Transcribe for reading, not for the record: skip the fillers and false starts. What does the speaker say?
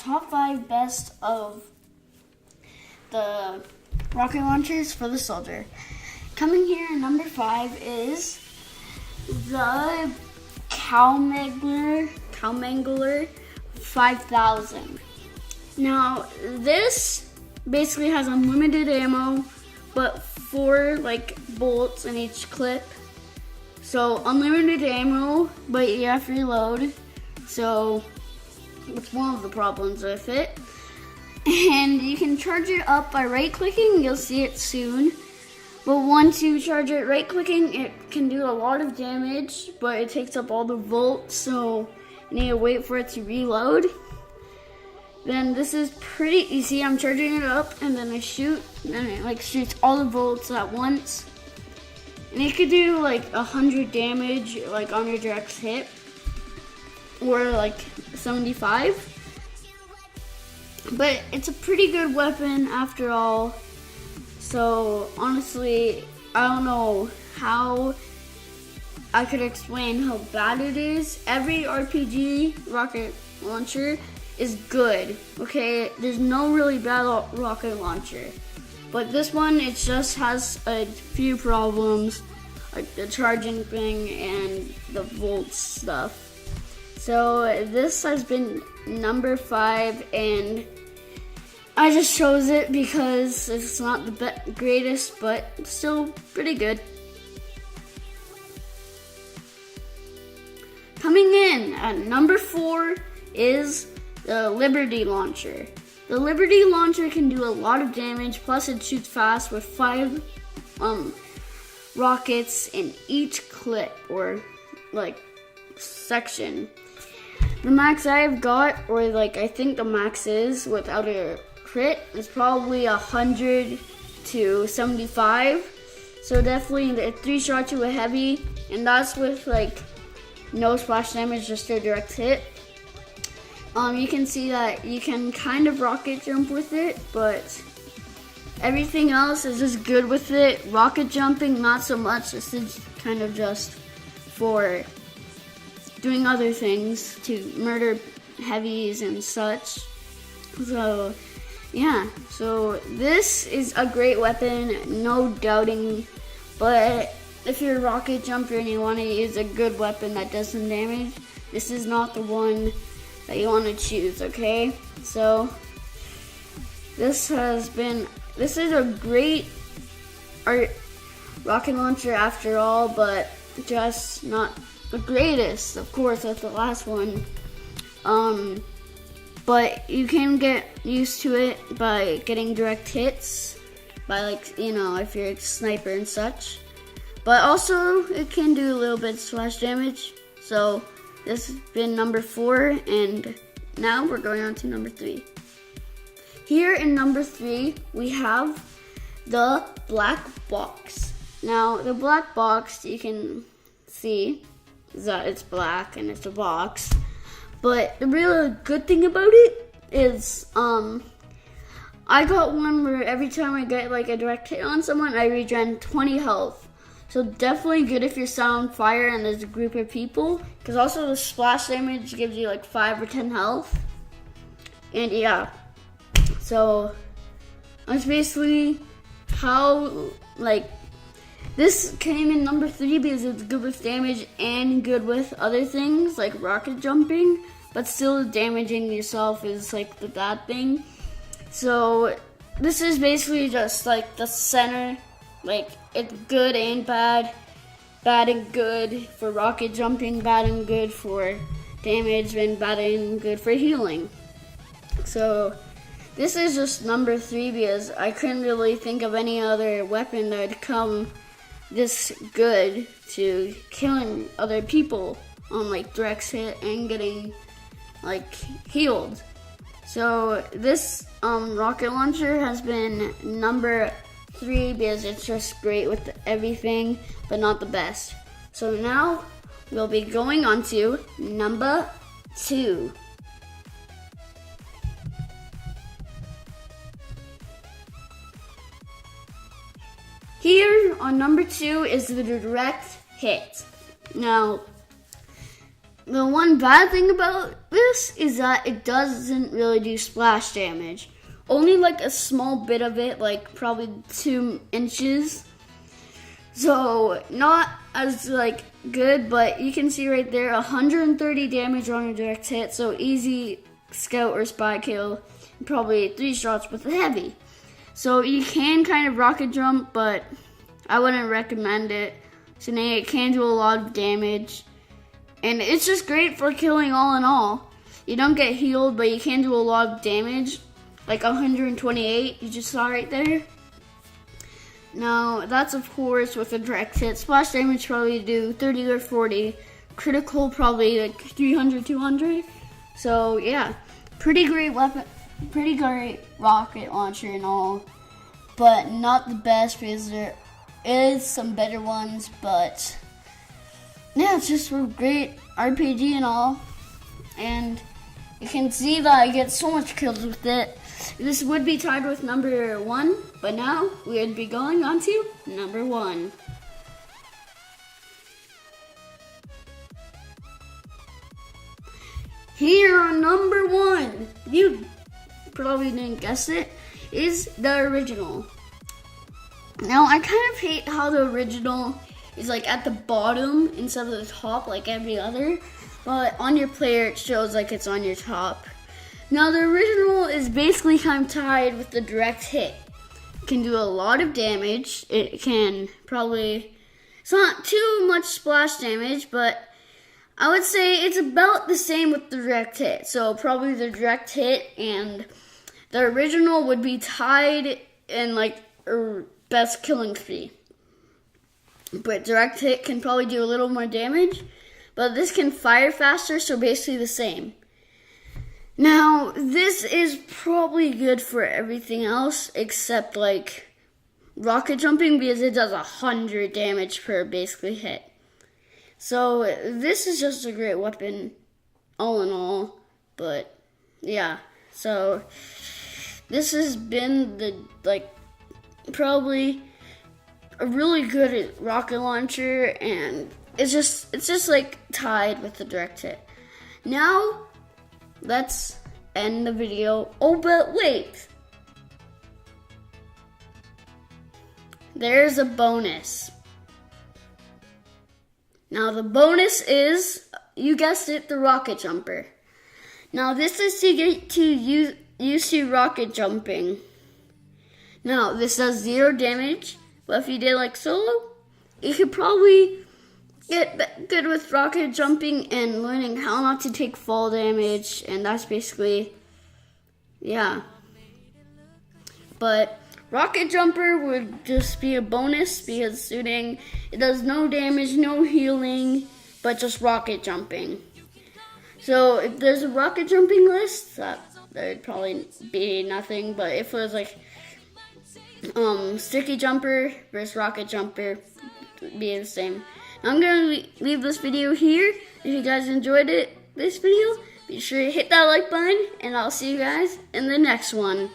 top 5 best of the rocket launchers for the soldier. Coming here in number 5 is the Mangler 5000. Now this basically has unlimited ammo, but 4 bullets in each clip. So unlimited ammo, but you have to reload. So that's one of the problems with it. And you can charge it up by right-clicking. You'll see it soon. But once you charge it right-clicking, it can do a lot of damage, but it takes up all the volts, so you need to wait for it to reload. Then this is pretty easy. I'm charging it up, and then I shoot, and it shoots all the volts at once. And it could do 100 damage on your direct hit, or 75. But it's a pretty good weapon after all. So honestly, I don't know how I could explain how bad it is. Every RPG rocket launcher is good, okay? There's no really bad rocket launcher. But this one, it just has a few problems, like the charging thing and the volts stuff. So this has been number 5, and I just chose it because it's not the greatest, but still pretty good. Coming in at number 4 is the Liberty Launcher. The Liberty Launcher can do a lot of damage, plus it shoots fast with 5 rockets in each clip or section. The max I've got, or I think the max is without a crit, is probably 100 to 75. So definitely the 3 shot to a heavy, and that's with no splash damage, just a direct hit. You can see that you can kind of rocket jump with it, but everything else is just good with it. Rocket jumping, not so much. This is kind of just for doing other things to murder heavies and such. So yeah, so this is a great weapon, no doubting. But if you're a rocket jumper and you want to use a good weapon that does some damage, this is not the one that you want to choose, okay? So this is a great rocket launcher after all, but just not the greatest. Of course, that's the last one. But you can get used to it by getting direct hits, by if you're a sniper and such. But also, it can do a little bit of splash damage. So this has been number 4, and now we're going on to number 3. Here in number 3, we have the black box. Now, the black box, you can see that it's black and it's a box. But the real good thing about it is, I got one where every time I get a direct hit on someone, I regen 20 health. So definitely good if you're set on fire and there's a group of people, because also the splash damage gives you 5 or 10 health. And yeah, so that's basically how this came in number 3 because it's good with damage and good with other things like rocket jumping, but still damaging yourself is the bad thing. So this is basically just the center. It's good and bad. Bad and good for rocket jumping, bad and good for damage, and bad and good for healing. So this is just number 3 because I couldn't really think of any other weapon that would come this good to killing other people on direct hit and getting healed. So this rocket launcher has been number 3 because it's just great with everything, but not the best. So now we'll be going on to number 2. Here on number 2 is the direct hit. Now, the one bad thing about this is that it doesn't really do splash damage. Only like a small bit of it, like probably 2 inches. So not as like good, but you can see right there 130 damage on a direct hit. So easy scout or spy kill, probably 3 shots with a heavy. So you can kind of rocket jump, but I wouldn't recommend it. So now it can do a lot of damage. And it's just great for killing all in all. You don't get healed, but you can do a lot of damage. Like 128, you just saw right there. Now, that's of course with a direct hit. Splash damage probably do 30 or 40. Critical probably like 300, 200. So yeah, pretty great weapon. Pretty great rocket launcher and all. But not the best because there is some better ones. But yeah, it's just a great RPG and all. And you can see that I get so much kills with it. This would be tied with number 1, but now we would be going on to number 1. Here on number 1, you probably didn't guess it, is the original. Now I kind of hate how the original is like at the bottom instead of the top like every other, but on your player it shows like it's on your top. Now the original is basically kind of tied with the direct hit. It can do a lot of damage. It can probably, it's not too much splash damage, but I would say it's about the same with the direct hit. So probably the direct hit and the original would be tied in like best killing spree. But direct hit can probably do a little more damage, but this can fire faster, so basically the same. Now, this is probably good for everything else except like rocket jumping because it does 100 damage per basically hit. So this is just a great weapon all in all, but yeah. So this has been the like probably a really good rocket launcher, and it's just like tied with the direct hit. Now let's end the video. Oh, but wait. There's a bonus. Now the bonus is, you guessed it, the rocket jumper. Now this is to get to used to rocket jumping. Now this does 0 damage, but if you did like solo, you could probably get good with rocket jumping and learning how not to take fall damage, and that's basically, yeah. But rocket jumper would just be a bonus because shooting, it does no damage, no healing, but just rocket jumping. So if there's a rocket jumping list, that would probably be nothing, but if it was like sticky jumper versus rocket jumper, it would be the same. I'm going to leave this video here. If you guys enjoyed this video, be sure to hit that like button, and I'll see you guys in the next one.